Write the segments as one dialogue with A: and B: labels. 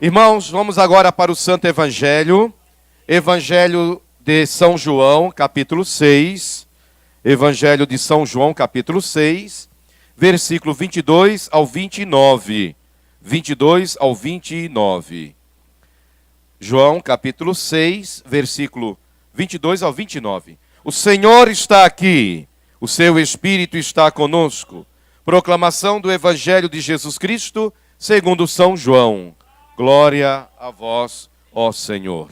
A: Irmãos, vamos agora para o Santo Evangelho. Evangelho de São João, capítulo 6. Evangelho de São João, capítulo 6, versículo 22 ao 29. 22 ao 29. João, capítulo 6, versículo 22 ao 29. O Senhor está aqui, o seu Espírito está conosco. Proclamação do Evangelho de Jesus Cristo, segundo São João. Glória a vós, ó Senhor.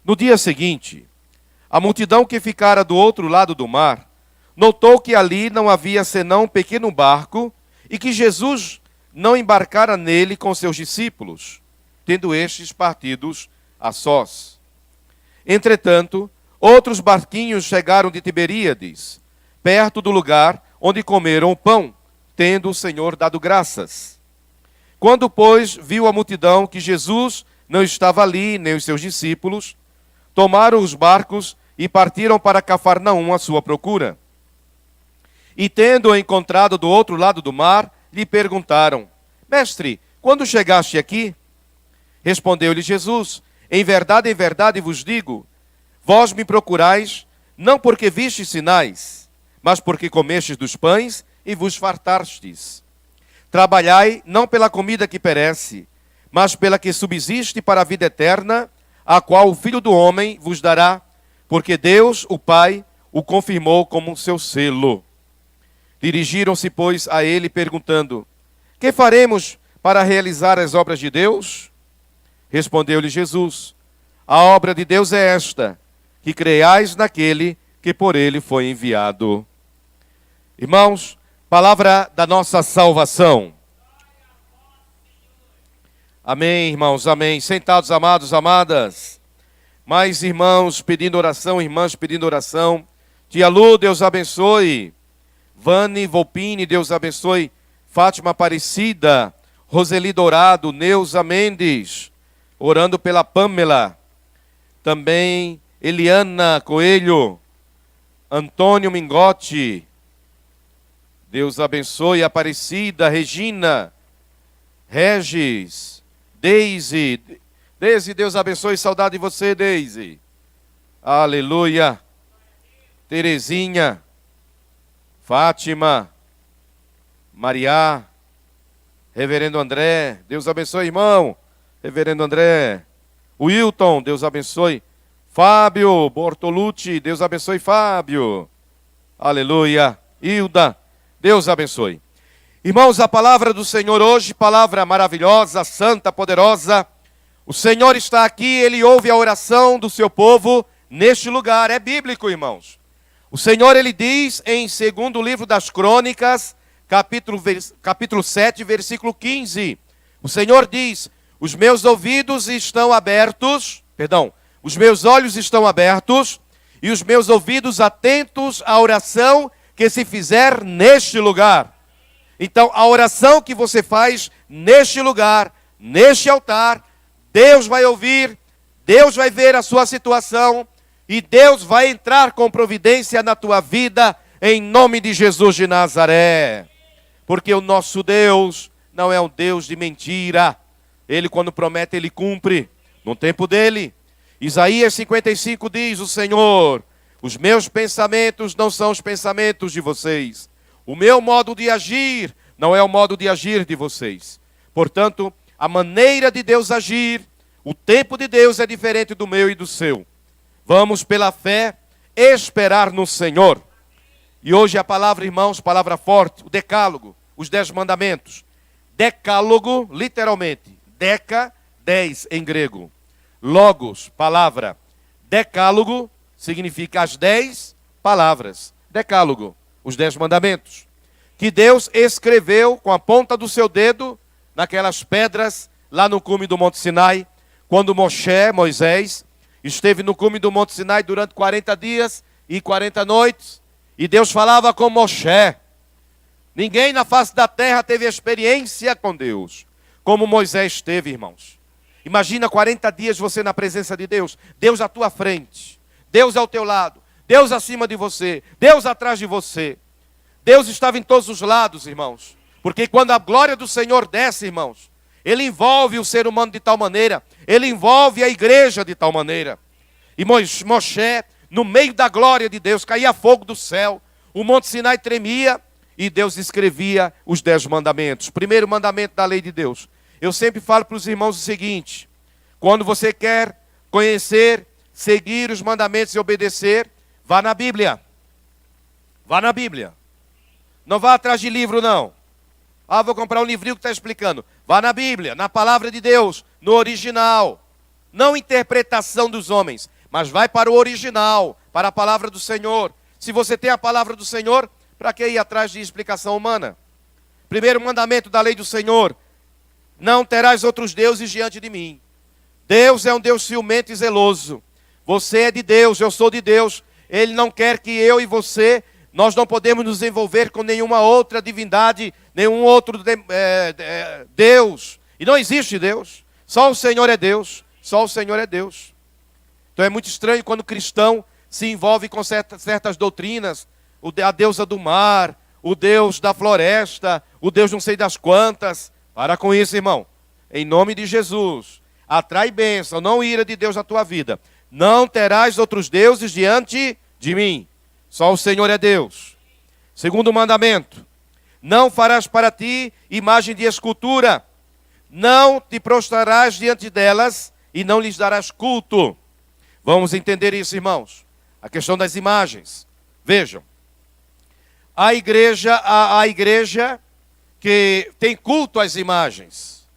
A: No dia seguinte, a multidão que ficara do outro lado do mar, notou que ali não havia senão um pequeno barco e que Jesus não embarcara nele com seus discípulos, tendo estes partidos a sós. Entretanto, outros barquinhos chegaram de Tiberíades, perto do lugar onde comeram o pão, tendo o Senhor dado graças. Quando, pois, viu a multidão que Jesus não estava ali, nem os seus discípulos, tomaram os barcos e partiram para Cafarnaum à sua procura. E tendo-o encontrado do outro lado do mar, lhe perguntaram: Mestre, quando chegaste aqui? Respondeu-lhe Jesus: em verdade vos digo, vós me procurais, não porque vistes sinais, mas porque comestes dos pães e vos fartastes. Trabalhai não pela comida que perece, mas pela que subsiste para a vida eterna, a qual o Filho do Homem vos dará, porque Deus, o Pai, o confirmou como seu selo. Dirigiram-se, pois, a ele, perguntando: que faremos para realizar as obras de Deus? Respondeu-lhe Jesus: a obra de Deus é esta, que creiais naquele que por ele foi enviado. Irmãos, palavra da nossa salvação. Amém, irmãos, amém. Sentados, amados, amadas. Mais irmãos pedindo oração, irmãs pedindo oração. Tia Lu, Deus abençoe. Vane Volpini, Deus abençoe. Fátima Aparecida, Roseli Dourado, Neuza Mendes, orando pela Pâmela. Também Eliana Coelho, Antônio Mingotti, Deus abençoe. Aparecida, Regina, Regis, Deise, Deus abençoe, saudade de você, Deise. Aleluia. Terezinha, Fátima, Maria, Reverendo André, Deus abençoe, irmão. Reverendo André, Wilton, Deus abençoe. Fábio Bortolucci, Deus abençoe, Fábio. Aleluia. Hilda, Deus abençoe. Irmãos, a palavra do Senhor hoje, palavra maravilhosa, santa, poderosa. O Senhor está aqui, Ele ouve a oração do seu povo neste lugar. É bíblico, irmãos. O Senhor, Ele diz em 2º livro das Crônicas, capítulo 7, versículo 15. O Senhor diz: os meus ouvidos estão abertos, os meus olhos estão abertos e os meus ouvidos atentos à oração que se fizer neste lugar. Então, a oração que você faz neste lugar, neste altar, Deus vai ouvir, Deus vai ver a sua situação e Deus vai entrar com providência na tua vida, em nome de Jesus de Nazaré. Porque o nosso Deus não é um Deus de mentira. Ele, quando promete, Ele cumpre no tempo dele. Isaías 55 diz: o Senhor, os meus pensamentos não são os pensamentos de vocês. O meu modo de agir não é o modo de agir de vocês. Portanto, a maneira de Deus agir, o tempo de Deus é diferente do meu e do seu. Vamos, pela fé, esperar no Senhor. E hoje a palavra, irmãos, palavra forte, o decálogo, os 10 mandamentos. Decálogo, literalmente, deca, 10 em grego. Logos, palavra. Decálogo significa as 10 palavras. Decálogo, os 10 mandamentos. Que Deus escreveu com a ponta do seu dedo naquelas pedras lá no cume do Monte Sinai, quando Moisés, esteve no cume do Monte Sinai durante 40 dias e 40 noites, e Deus falava com Moisés. Ninguém na face da terra teve experiência com Deus como Moisés teve, irmãos. Imagina 40 dias você na presença de Deus, Deus à tua frente, Deus ao teu lado, Deus acima de você, Deus atrás de você. Deus estava em todos os lados, irmãos. Porque quando a glória do Senhor desce, irmãos, Ele envolve o ser humano de tal maneira, ele envolve a igreja de tal maneira. E Moshe, no meio da glória de Deus, caía fogo do céu, o monte Sinai tremia e Deus escrevia os 10 mandamentos. Primeiro mandamento da lei de Deus. Eu sempre falo para os irmãos o seguinte: quando você quer conhecer, seguir os mandamentos e obedecer, vá na Bíblia. Vá na Bíblia. Não vá atrás de livro, não. Ah, vou comprar um livrinho que está explicando. Vá na Bíblia, na palavra de Deus, no original. Não interpretação dos homens, mas vai para o original, para a palavra do Senhor. Se você tem a palavra do Senhor, para que ir atrás de explicação humana? Primeiro mandamento da lei do Senhor: não terás outros deuses diante de mim. Deus é um Deus ciumento e zeloso. Você é de Deus, eu sou de Deus. Ele não quer que eu e você, nós não podemos nos envolver com nenhuma outra divindade, nenhum outro Deus. E não existe Deus. Só o Senhor é Deus. Só o Senhor é Deus. Então é muito estranho quando o cristão se envolve com certas doutrinas. A deusa do mar, o Deus da floresta, o Deus não sei das quantas. Para com isso, irmão. Em nome de Jesus. Atrai bênção, não ira de Deus na tua vida. Não terás outros deuses diante de mim. Só o Senhor é Deus. Segundo mandamento: não farás para ti imagem de escultura. Não te prostrarás diante delas e não lhes darás culto. Vamos entender isso, irmãos. A questão das imagens. Vejam. A igreja que tem culto às imagens.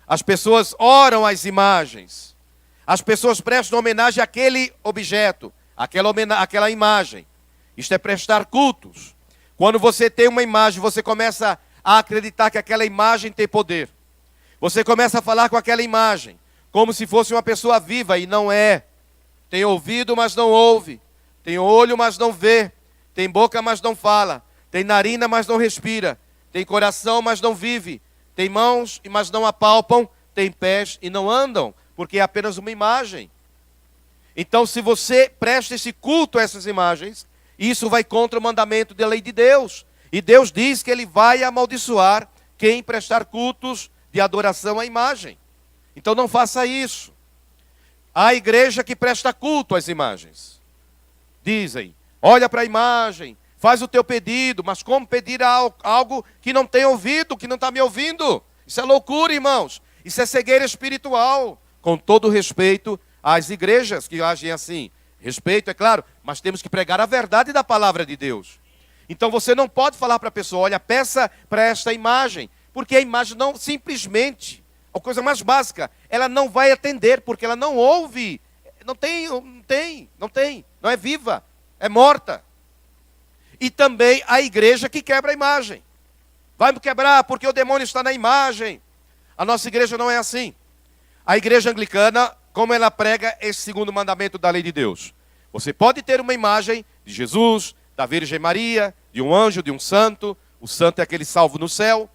A: As pessoas oram às imagens. As pessoas prestam homenagem àquele objeto, àquela imagem. Isto é prestar cultos. Quando você tem uma imagem, você começa a acreditar que aquela imagem tem poder. Você começa a falar com aquela imagem, como se fosse uma pessoa viva, e não é. Tem ouvido, mas não ouve. Tem olho, mas não vê. Tem boca, mas não fala. Tem narina, mas não respira. Tem coração, mas não vive. Tem mãos, mas não apalpam. Tem pés e não andam, porque é apenas uma imagem. Então, se você presta esse culto a essas imagens, isso vai contra o mandamento da lei de Deus. E Deus diz que Ele vai amaldiçoar quem prestar cultos de adoração à imagem. Então não faça isso. Há igreja que presta culto às imagens. Dizem, olha para a imagem, faz o teu pedido, mas como pedir algo que não tem ouvido, que não está me ouvindo? Isso é loucura, irmãos. Isso é cegueira espiritual. Com todo respeito às igrejas que agem assim. Respeito, é claro, mas temos que pregar a verdade da palavra de Deus. Então você não pode falar para a pessoa, olha, peça para esta imagem, porque a imagem não simplesmente, a coisa mais básica, ela não vai atender, porque ela não ouve, não é viva, é morta. E também a igreja que quebra a imagem. Vai me quebrar porque o demônio está na imagem. A nossa igreja não é assim. A igreja anglicana, como ela prega esse segundo mandamento da lei de Deus. Você pode ter uma imagem de Jesus, da Virgem Maria, de um anjo, de um santo. O santo é aquele salvo no céu.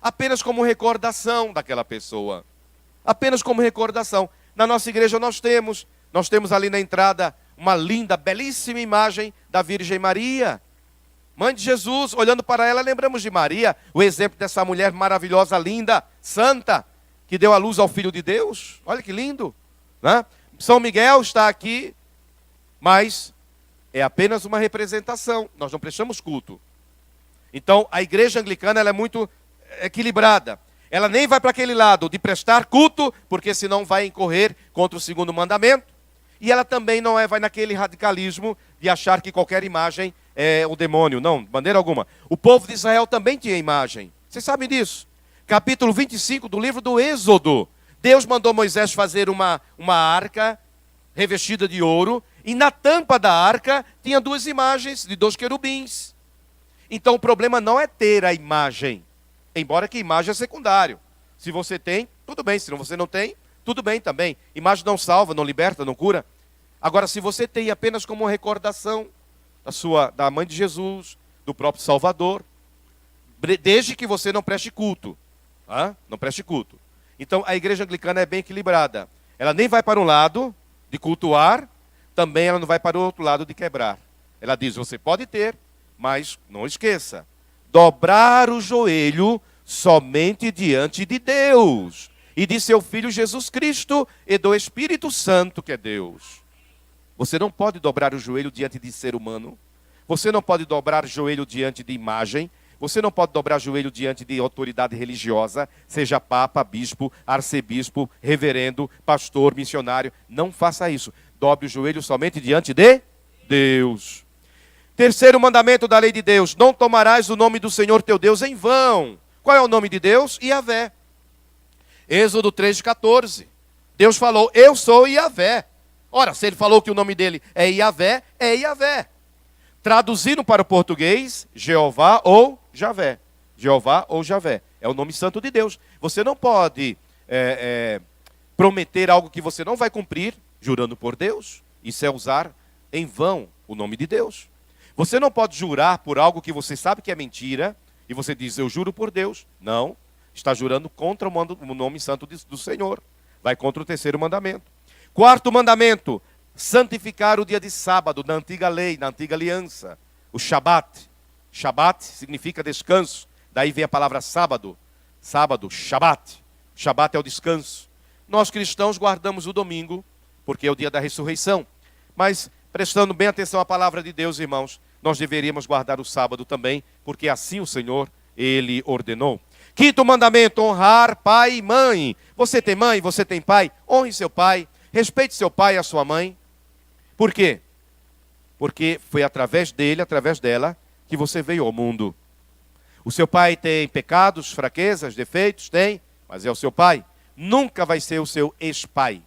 A: Apenas como recordação daquela pessoa. Apenas como recordação. Na nossa igreja nós temos ali na entrada uma linda, belíssima imagem da Virgem Maria. Mãe de Jesus, olhando para ela, lembramos de Maria, o exemplo dessa mulher maravilhosa, linda, santa, que deu a luz ao Filho de Deus. Olha que lindo, né? São Miguel está aqui, mas é apenas uma representação, nós não prestamos culto. Então, a igreja anglicana ela é muito equilibrada. Ela nem vai para aquele lado de prestar culto, porque senão vai incorrer contra o segundo mandamento. E ela também não vai naquele radicalismo de achar que qualquer imagem é o demônio. Não, de maneira alguma. O povo de Israel também tinha imagem. Vocês sabem disso? Capítulo 25 do livro do Êxodo. Deus mandou Moisés fazer uma arca revestida de ouro. E na tampa da arca tinha 2 imagens de 2 querubins. Então o problema não é ter a imagem. Embora que imagem é secundário. Se você tem, tudo bem. Se você não tem, tudo bem também. Imagem não salva, não liberta, não cura. Agora, se você tem apenas como recordação da mãe de Jesus, do próprio Salvador, desde que você não preste culto. Não preste culto. Então, a igreja anglicana é bem equilibrada. Ela nem vai para um lado de cultuar, também ela não vai para o outro lado de quebrar. Ela diz, você pode ter, mas não esqueça. Dobrar o joelho somente diante de Deus, e de seu Filho Jesus Cristo, e do Espírito Santo, que é Deus. Você não pode dobrar o joelho diante de ser humano. Você não pode dobrar o joelho diante de imagem. Você não pode dobrar o joelho diante de autoridade religiosa, seja papa, bispo, arcebispo, reverendo, pastor, missionário. Não faça isso. Dobre o joelho somente diante de Deus. Terceiro mandamento da lei de Deus: não tomarás o nome do Senhor teu Deus em vão. Qual é o nome de Deus? Yahvé. Êxodo 3,14. Deus falou: eu sou Yahvé. Ora, se ele falou que o nome dele é Yahvé, é Yahvé. Traduzindo para o português, Jeová ou Javé. Jeová ou Javé. É o nome santo de Deus. Você não pode prometer algo que você não vai cumprir, jurando por Deus. Isso é usar em vão o nome de Deus. Você não pode jurar por algo que você sabe que é mentira, e você diz: eu juro por Deus. Não, está jurando contra o nome santo do Senhor. Vai contra o terceiro mandamento. Quarto mandamento: santificar o dia de sábado, na antiga lei, na antiga aliança. O Shabat. Shabat significa descanso. Daí vem a palavra sábado. Sábado, Shabat. Shabat é o descanso. Nós cristãos guardamos o domingo, porque é o dia da ressurreição. Mas, prestando bem atenção à palavra de Deus, irmãos, nós deveríamos guardar o sábado também, porque assim o Senhor, Ele ordenou. Quinto mandamento: honrar pai e mãe. Você tem mãe, você tem pai? Honre seu pai. Respeite seu pai e a sua mãe. Por quê? Porque foi através dele, através dela, que você veio ao mundo. O seu pai tem pecados, fraquezas, defeitos? Tem, mas é o seu pai. Nunca vai ser o seu ex-pai.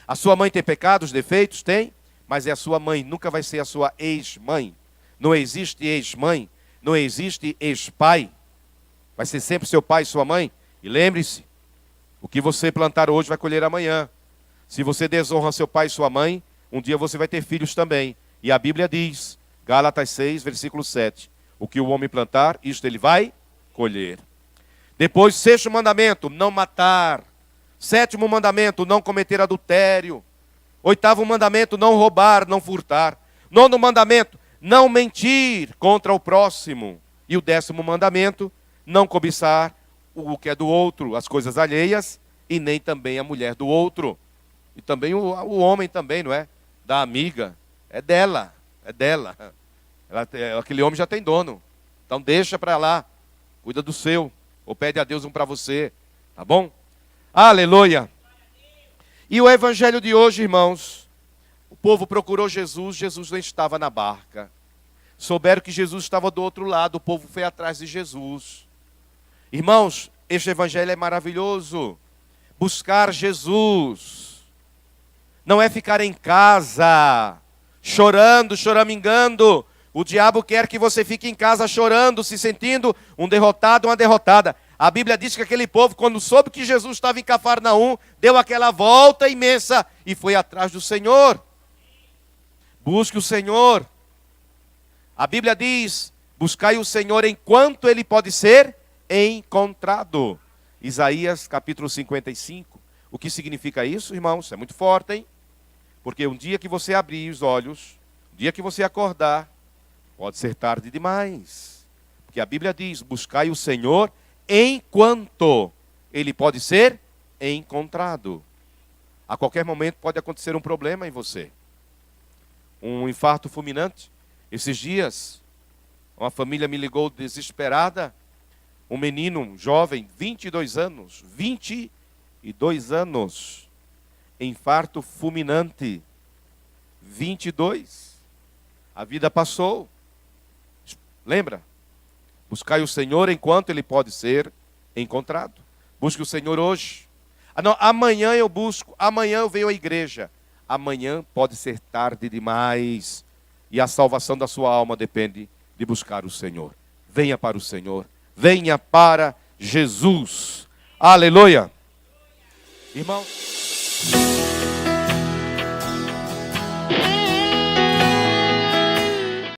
A: A sua mãe tem pecados, defeitos? Tem, mas é a sua mãe. Nunca vai ser a sua ex-mãe. Não existe ex-mãe, não existe ex-pai. Vai ser sempre seu pai e sua mãe. E lembre-se, o que você plantar hoje vai colher amanhã. Se você desonra seu pai e sua mãe, um dia você vai ter filhos também. E a Bíblia diz, Gálatas 6, versículo 7, o que o homem plantar, isto ele vai colher. Depois, sexto mandamento: não matar. Sétimo mandamento: não cometer adultério. Oitavo mandamento: não roubar, não furtar. Nono mandamento: não mentir contra o próximo. E o 10º mandamento: não cobiçar o que é do outro, as coisas alheias, e nem também a mulher do outro. E também o homem também, não é? Da amiga. É dela, é dela. Aquele homem já tem dono. Então deixa para lá. Cuida do seu. Ou pede a Deus um para você. Tá bom? Aleluia. E o evangelho de hoje, irmãos, o povo procurou Jesus, Jesus não estava na barca. Souberam que Jesus estava do outro lado, o povo foi atrás de Jesus. Irmãos, este evangelho é maravilhoso. Buscar Jesus não é ficar em casa, chorando, choramingando. O diabo quer que você fique em casa chorando, se sentindo um derrotado, uma derrotada. A Bíblia diz que aquele povo, quando soube que Jesus estava em Cafarnaum, deu aquela volta imensa e foi atrás do Senhor. Busque o Senhor. A Bíblia diz: buscai o Senhor enquanto Ele pode ser encontrado. Isaías capítulo 55. O que significa isso, irmãos? É muito forte, hein? Porque um dia que você abrir os olhos, um dia que você acordar, pode ser tarde demais. Porque a Bíblia diz: buscai o Senhor enquanto Ele pode ser encontrado. A qualquer momento pode acontecer um problema em você. Um infarto fulminante. Esses dias, uma família me ligou desesperada. Um menino jovem, 22 anos. 22 anos. Infarto fulminante. 22. A vida passou. Lembra? Buscai o Senhor enquanto Ele pode ser encontrado. Busque o Senhor hoje. Não, amanhã eu busco, amanhã eu venho à igreja. Amanhã pode ser tarde demais. E a salvação da sua alma depende de buscar o Senhor. Venha para o Senhor. Venha para Jesus. Aleluia. Irmão.